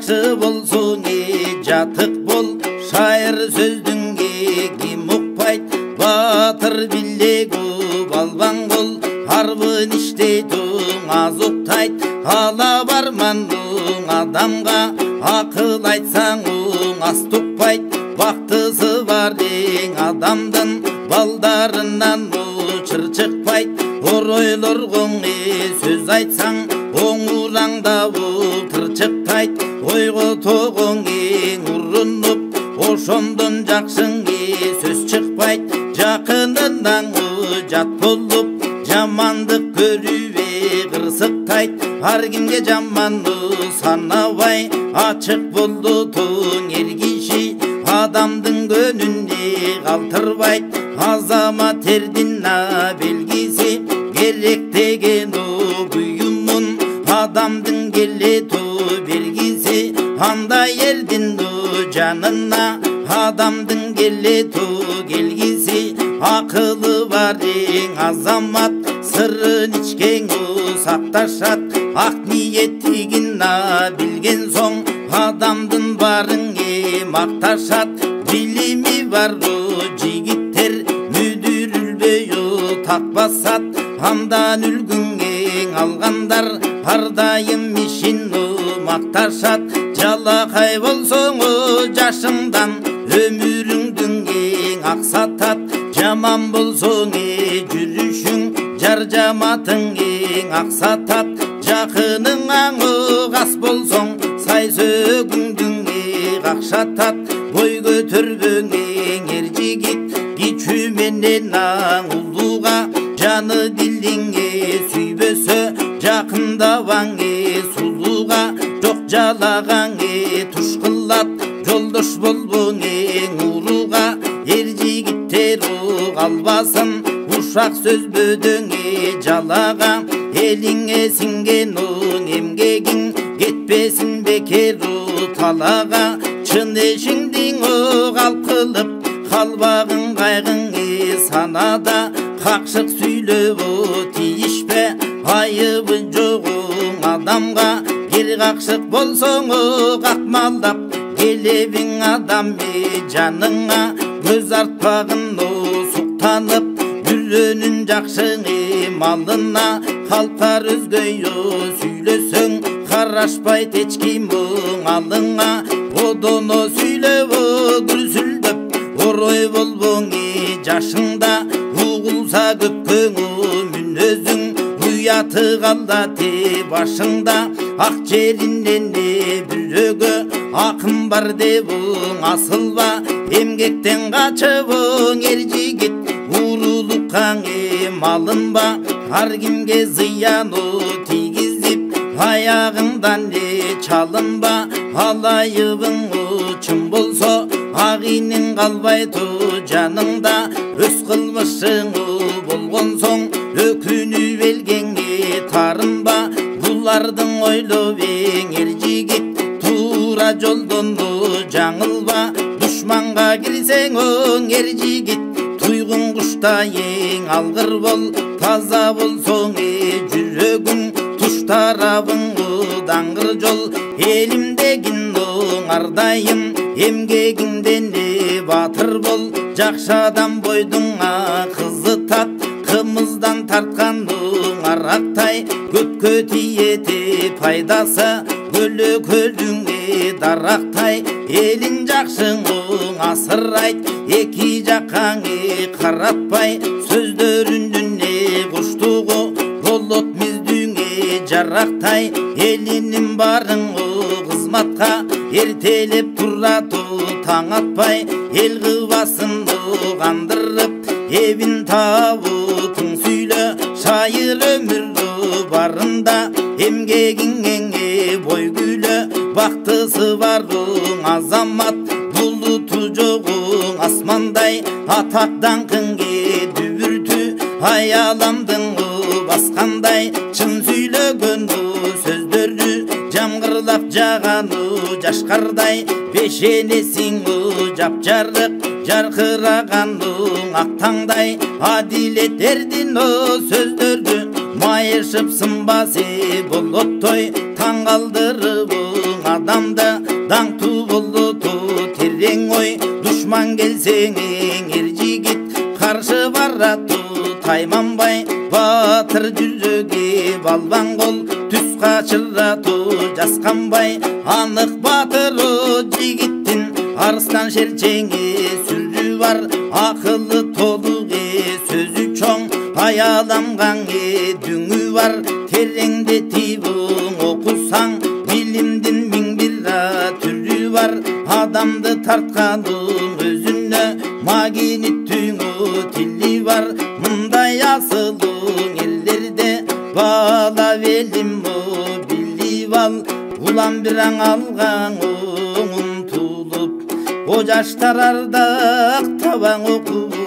жакшы болсоң жатык бол, шайыр сөздүң ким укпайт, батыр билеги балбаң бол, арбын иштейтиң аз уктайт, ала бармандың адамга акыл айтсаң аз тукпайт, бактысы бар адамдын балдарынан чыр чыкпайт, оройлоргоң сөз айтсаң оңураңда тыр чыкпайт, ойго тогоң урунуп ошондон жакшың сөз чыкпайт, жакынынан жат болуп жамандык көрүп кырсыктайт, ар кимге жаманды санабай ачык болдутуң эр киши адамдын көнүндө калтырбайт, азамат эрдин белгиси керек деген буюмун адамдын келету белгиси, андай эрдин жанына адамдын келету келгиси, акылы бар азамат сырын ичкен сакташат, ак ниеттигин билген соң адамдын барын макташат, билими бар жигиттер мүдүрүлбөй так басат, андан үлгүн алгандар ар дайым ишин макташат, жалакай болсоң жашыңдан өмүрүңдүн аксатат, жаман болсоң жүрүшүң жар жаматың аксатат, жакының ас болсоң сай сөгүңдүн какшатат, бой көтөргөн эр жигит кичүү менен улууга, жаны дилиң сүйбөсө жакындабаң сулууга, жок жалагаң туш кылат, жолдош болбоң урууга, эр жигиттер калбасын ушак сөзбөдөң жалага, элиңе сиңген эмгегиң кетпесин бекер талага, чын ишиңдин ал кылып калбагын кайгың санада, какшык сүйлөп тийишпе айыбы жогуң адамга, эр какшык болсоң какмалдап келебиң адам жаныңа, көз артпагын суктанып жүрөнүн жакшы малына, калкар өзгөйө сүйлөсөң карашпайт эч ким алыңа, одоно сүйлөп күрсүлдөп орой болбоң жашыңда, угулса көпкөң мүнөзүң уяты калат башыңда, ак жеринен бирөөгө акын бар дебиң асылба, эмгектен качыбың эр жигит урулукка малынба, ар кимге зыян тийгизип аягыңдан чалынба, алайыбың чын болсо агинин калбайт жаныңда, өз кылмышың болгон соң өкүнүп элген тарынба, булардын ойлоп эр жигит туура жолдон жаңылба, душманга кирсең эр жигит туйгун куштайың алгыр бол, таза болсоң жүрөгүң туш тарабың даңгыр жол, элимдегин ар дайым эмгегиңден батыр бол, жакшы адам бойдуң кызы тат, кымыздан тарткандың арактай, көпкө тиети пайдасы көлөкөлүң дарактай, элин жакшың асырайт, эки жакаң каратпай, сөздөрүндүн куштугу болот миздүүңө жарактай, элинин барын кызматка эртелеп турату таң атпай, эл кыбасын кандырып эбин табутуң сүйлө, шайыр өмүр барында эмгегиңе бой күлө, бактысы бардың азамат булуту жогуң асмандай, атак даңкың дүбүртү аяламдың баскандай, чын сүйлөгөн сөздөрү жамгырлап жагану жашкардай, бешенесиң жапжарык жаркырагандың ак таңдай, адилет эрдин сөздөрү майышып сынбасы болоттой, таң калдырып адамды келсең ер жигит каршы барату тайманбай батыр жүзөге балбан кол түс качырату жасканбай анык батыр жигиттин арыстан шерчеңе сүрү бар акылы толук сөзү чоң аяламган дүңү бар тереңде тибуң окусаң билимдин миң бир түрү бар адамды тартканын өзүнө магниттүңү тили бар мындай асылың элдерде бала белим билип ал улам бир аң алгаң умтулуп о жаштар ардак табаң окуп